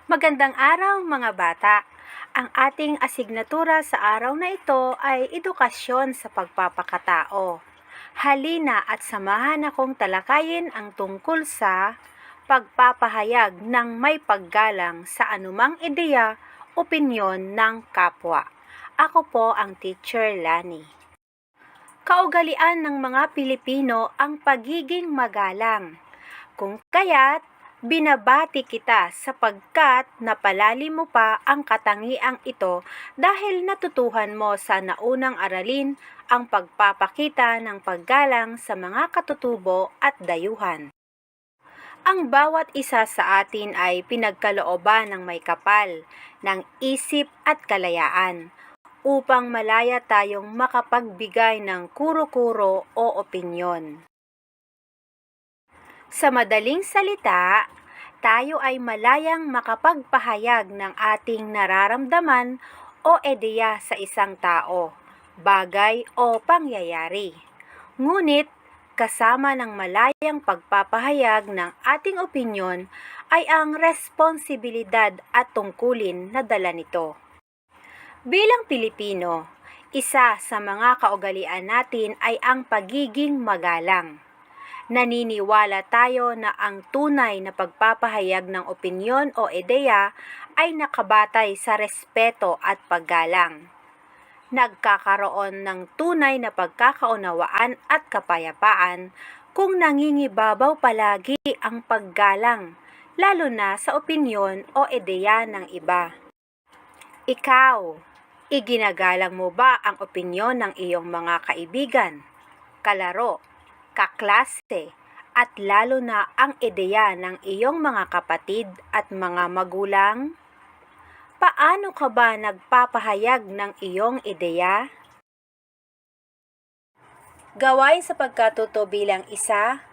Magandang araw mga bata! Ang ating asignatura sa araw na ito ay edukasyon sa pagpapakatao. Halina at samahan akong talakayin ang tungkol sa pagpapahayag ng may paggalang sa anumang ideya, opinyon ng kapwa. Ako po ang Teacher Lani. Kaugalian ng mga Pilipino ang pagiging magalang. Kung kaya't binabati kita sapagkat napalalim mo pa ang katangiang ito dahil natutuhan mo sa naunang aralin ang pagpapakita ng paggalang sa mga katutubo at dayuhan. Ang bawat isa sa atin ay pinagkalooban ng may kapal, ng isip at kalayaan, upang malaya tayong makapagbigay ng kuro-kuro o opinyon. Sa madaling salita, tayo ay malayang makapagpahayag ng ating nararamdaman o ideya sa isang tao, bagay o pangyayari. Ngunit, kasama ng malayang pagpapahayag ng ating opinyon ay ang responsibilidad at tungkulin na dala nito. Bilang Pilipino, isa sa mga kaugalian natin ay ang pagiging magalang. Naniniwala tayo na ang tunay na pagpapahayag ng opinyon o ideya ay nakabatay sa respeto at paggalang. Nagkakaroon ng tunay na pagkakaunawaan at kapayapaan kung nangingibabaw palagi ang paggalang, lalo na sa opinyon o ideya ng iba. Ikaw, iginagalang mo ba ang opinyon ng iyong mga kaibigan, kalaro, kaklase, at lalo na ang ideya ng iyong mga kapatid at mga magulang? Paano ka ba nagpapahayag ng iyong ideya? Gawain sa pagkatuto bilang isa.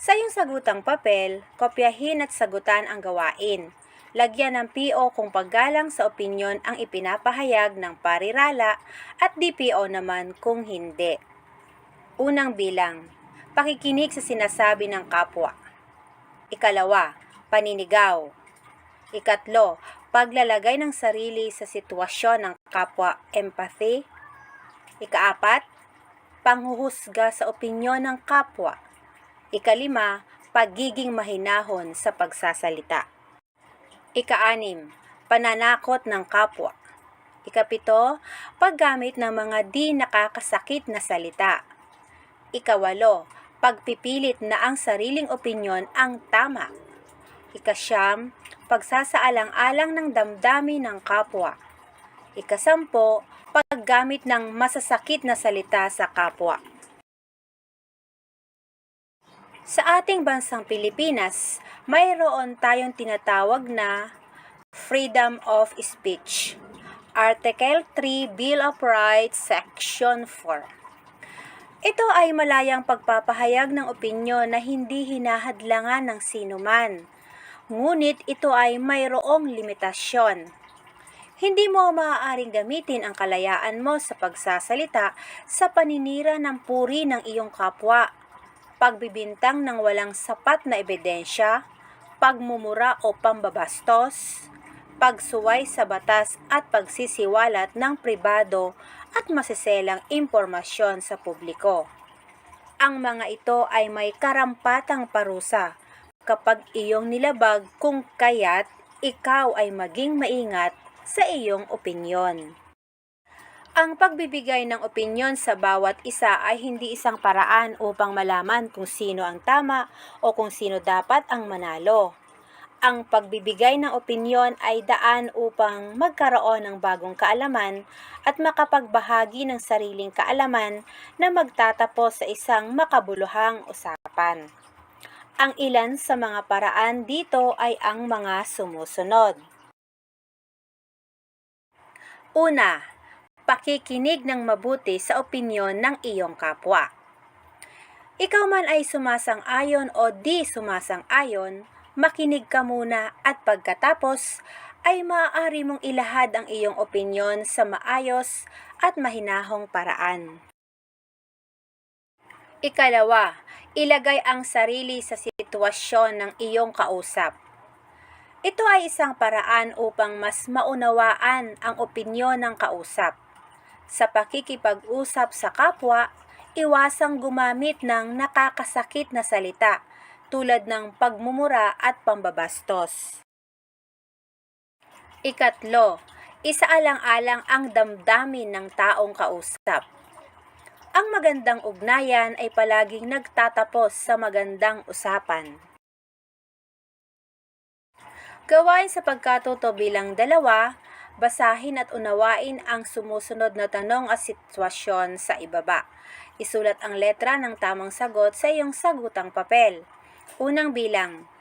Sa iyong sagutang papel, kopyahin at sagutan ang gawain. Lagyan ng PO kung paggalang sa opinyon ang ipinapahayag ng parirala at DPO naman kung hindi. Unang bilang, pakikinig sa sinasabi ng kapwa. Ikalawa, paninigaw. Ikatlo, paglalagay ng sarili sa sitwasyon ng kapwa, empathy. Ikaapat, panghuhusga sa opinyon ng kapwa. Ikalima, pagiging mahinahon sa pagsasalita. Ikaanim, pananakot ng kapwa. Ikapito, paggamit ng mga di nakakasakit na salita. Ikawalo, pagpipilit na ang sariling opinyon ang tama. Ikasyam, pagsasaalang-alang ng damdamin ng kapwa. Ikasampo, paggamit ng masasakit na salita sa kapwa. Sa ating bansang Pilipinas, mayroon tayong tinatawag na Freedom of Speech. Article 3, Bill of Rights, Section 4. Ito ay malayang pagpapahayag ng opinyon na hindi hinahadlangan ng sinuman. Ngunit ito ay mayroong limitasyon. Hindi mo maaaring gamitin ang kalayaan mo sa pagsasalita sa paninira ng puri ng iyong kapwa, pagbibintang ng walang sapat na ebidensya, pagmumura o pambabastos, pagsuway sa batas at pagsisiwalat ng pribado at masiselang impormasyon sa publiko. Ang mga ito ay may karampatang parusa kapag iyong nilabag, kung kaya't ikaw ay maging maingat sa iyong opinyon. Ang pagbibigay ng opinyon sa bawat isa ay hindi isang paraan upang malaman kung sino ang tama o kung sino dapat ang manalo. Ang pagbibigay ng opinyon ay daan upang magkaroon ng bagong kaalaman at makapagbahagi ng sariling kaalaman na magtatapos sa isang makabuluhang usapan. Ang ilan sa mga paraan dito ay ang mga sumusunod. Una, pakikinig ng mabuti sa opinyon ng iyong kapwa. Ikaw man ay sumasang-ayon o di sumasang-ayon, makinig ka muna at pagkatapos ay maaari mong ilahad ang iyong opinyon sa maayos at mahinahong paraan. Ikalawa, ilagay ang sarili sa sitwasyon ng iyong kausap. Ito ay isang paraan upang mas maunawaan ang opinyon ng kausap. Sa pakikipag-usap sa kapwa, iwasang gumamit ng nakakasakit na salita tulad ng pagmumura at pambabastos. Ikatlo, isaalang-alang ang damdamin ng taong kausap. Ang magandang ugnayan ay palaging nagtatapos sa magandang usapan. Gawain sa pagkatuto bilang 2, basahin at unawain ang sumusunod na tanong at sitwasyon sa ibaba. Isulat ang letra ng tamang sagot sa iyong sagutang papel. Unang bilang.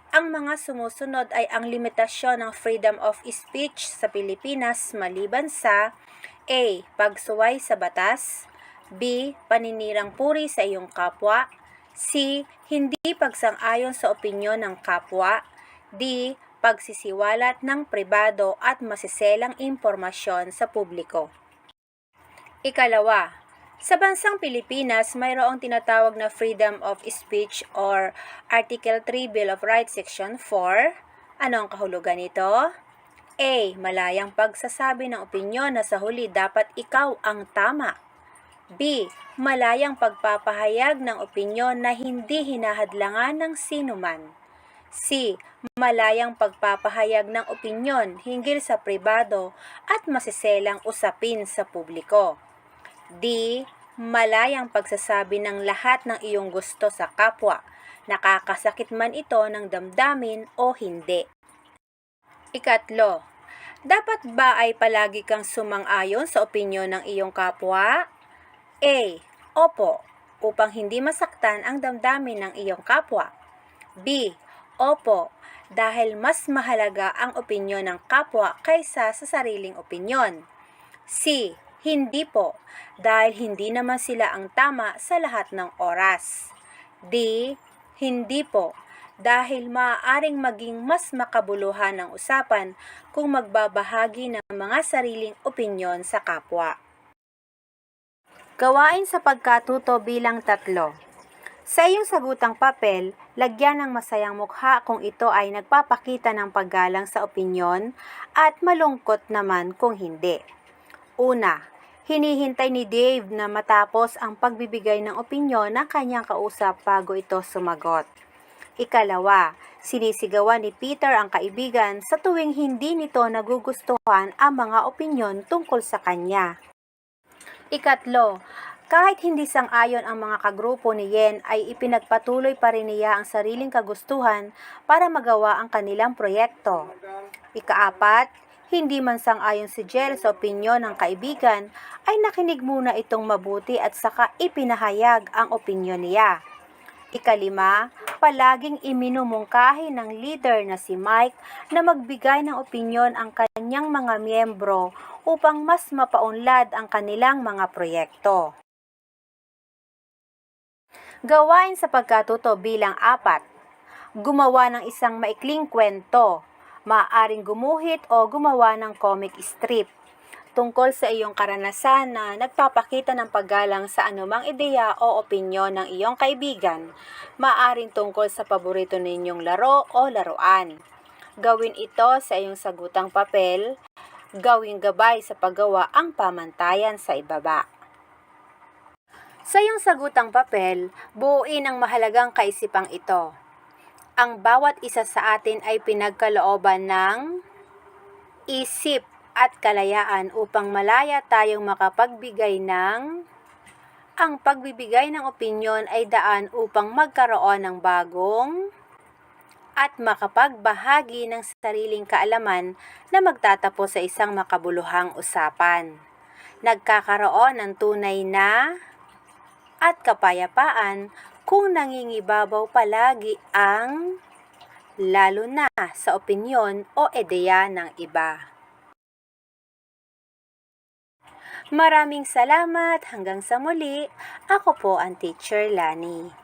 Ang mga sumusunod ay ang limitasyon ng freedom of speech sa Pilipinas maliban sa A. Pagsuway sa batas, B. Paninirang puri sa iyong kapwa, C. Hindi pagsang-ayon sa opinyon ng kapwa, D. Pagsisiwalat ng pribado at masiselang impormasyon sa publiko. Ikalawa, sa bansang Pilipinas, mayroong tinatawag na Freedom of Speech or Article 3 Bill of Rights Section 4. Ano ang kahulugan nito? A. Malayang pagsasabi ng opinyon na sa huli dapat ikaw ang tama. B. Malayang pagpapahayag ng opinyon na hindi hinahadlangan ng sinuman. C. Malayang pagpapahayag ng opinyon hinggil sa pribado at masiselang usapin sa publiko. D. Malayang pagsasabi ng lahat ng iyong gusto sa kapwa, nakakasakit man ito ng damdamin o hindi. Ikatlo, dapat ba ay palagi kang sumang-ayon sa opinyon ng iyong kapwa? A. Opo, upang hindi masaktan ang damdamin ng iyong kapwa. B. Opo, dahil mas mahalaga ang opinyon ng kapwa kaysa sa sariling opinyon. C. Hindi po, dahil hindi naman sila ang tama sa lahat ng oras. D. Hindi po, dahil maaaring maging mas makabuluhan ang usapan kung magbabahagi ng mga sariling opinyon sa kapwa. Gawain sa pagkatuto bilang 3. Sa iyong sagutang papel, lagyan ng masayang mukha kung ito ay nagpapakita ng paggalang sa opinyon at malungkot naman kung hindi. Una, hinihintay ni Dave na matapos ang pagbibigay ng opinyon ng kanyang kausap bago ito sumagot. Ikalawa, sinisigawan ni Peter ang kaibigan sa tuwing hindi nito nagugustuhan ang mga opinyon tungkol sa kanya. Ikatlo, kahit hindi sang-ayon ang mga kagrupo ni Yen ay ipinagpatuloy pa rin niya ang sariling kagustuhan para magawa ang kanilang proyekto. Ikaapat, hindi man sang-ayon si Jel sa opinyon ng kaibigan ay nakinig muna itong mabuti at saka ipinahayag ang opinyon niya. Ikalima, palaging iminumungkahi ng leader na si Mike na magbigay ng opinyon ang kanyang mga miyembro upang mas mapaunlad ang kanilang mga proyekto. Gawain sa pagkatuto bilang 4. Gumawa ng isang maikling kwento, maaaring gumuhit o gumawa ng comic strip, tungkol sa iyong karanasan na nagpapakita ng paggalang sa anumang ideya o opinyon ng iyong kaibigan, maaaring tungkol sa paborito ninyong laro o laruan. Gawin ito sa iyong sagutang papel, gawing gabay sa paggawa ang pamantayan sa ibaba. Sa iyong sagutang papel, buuin ang mahalagang kaisipang ito. Ang bawat isa sa atin ay pinagkalooban ng isip at kalayaan upang malaya tayong makapagbigay ng ang pagbibigay ng opinyon ay daan upang magkaroon ng bagong at makapagbahagi ng sariling kaalaman na magtatapos sa isang makabuluhang usapan. Nagkakaroon ng tunay na at kapayapaan kung nangingibabaw palagi ang lalo na sa opinyon o ideya ng iba. Maraming salamat. Hanggang sa muli. Ako po ang Teacher Lani.